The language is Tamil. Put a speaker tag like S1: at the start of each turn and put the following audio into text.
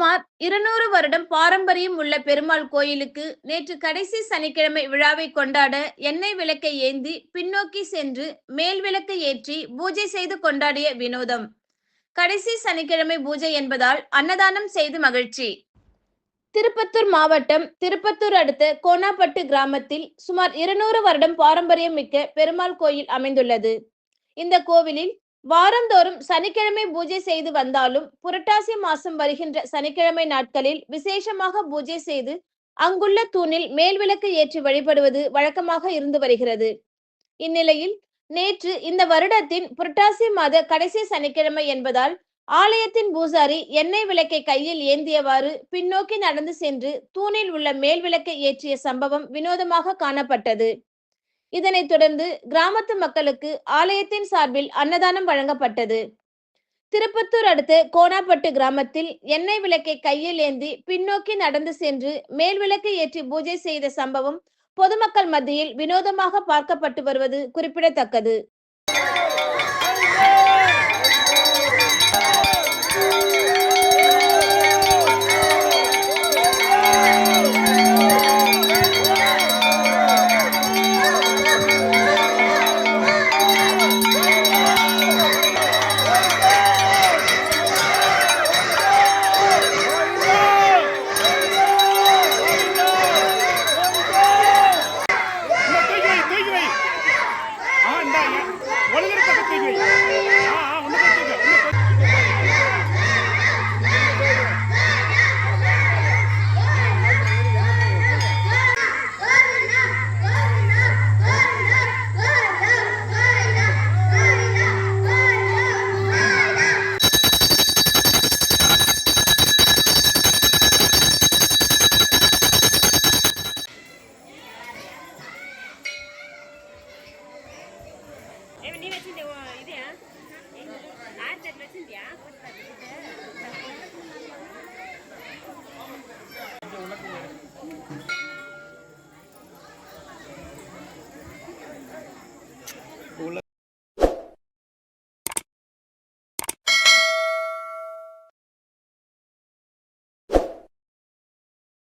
S1: சுமார் 200 வருடம் பாரம்பரியம் உள்ள பெருமாள் கோயிலுக்கு நேற்று கடைசி சனிக்கிழமை விழாவை கொண்டாட எண்ணெய் விளக்கை ஏந்தி பின்னோக்கி சென்று மேல் விளக்கு ஏற்றி பூஜை செய்து கொண்டாடிய வினோதம். கடைசி சனிக்கிழமை பூஜை என்பதால் அன்னதானம் செய்து மகிழ்ச்சி. திருப்பத்தூர் மாவட்டம் திருப்பத்தூர் அடுத்த கோனாப்பட்டு கிராமத்தில் சுமார் 200 வருடம் பாரம்பரியம் மிக்க பெருமாள் கோயில் அமைந்துள்ளது. இந்த கோவிலில் வாரந்தோறும் சனிக்கிழமை பூஜை செய்து வந்தாலும் புரட்டாசி மாசம் வருகின்ற சனிக்கிழமை நாட்களில் விசேஷமாக பூஜை செய்து அங்குள்ள தூணில் மேல் விளக்கு ஏற்றி வழிபடுவது வழக்கமாக இருந்து வருகிறது. இந்நிலையில் நேற்று இந்த வருடத்தின் புரட்டாசி மாத கடைசி சனிக்கிழமை என்பதால் ஆலயத்தின் பூசாரி எண்ணெய் விளக்கை கையில் ஏந்தியவாறு பின்னோக்கி நடந்து சென்று தூணில் உள்ள மேல் விளக்கை ஏற்றிய சம்பவம் வினோதமாக காணப்பட்டது. இதனைத் தொடர்ந்து கிராமத்து மக்களுக்கு ஆலயத்தின் சார்பில் அன்னதானம் வழங்கப்பட்டது. திருப்பத்தூர் அடுத்த கோனாப்பட்டு கிராமத்தில் எண்ணெய் விளக்கை கையில் ஏந்தி பின்னோக்கி நடந்து சென்று மேல் விளக்கு ஏற்றி பூஜை செய்த சம்பவம் பொதுமக்கள் மத்தியில் வினோதமாக பார்க்கப்பட்டு வருவது குறிப்பிடத்தக்கது.
S2: நீ வச்சிருந்தியா இதே ஆர்டர் வச்சிருந்தியா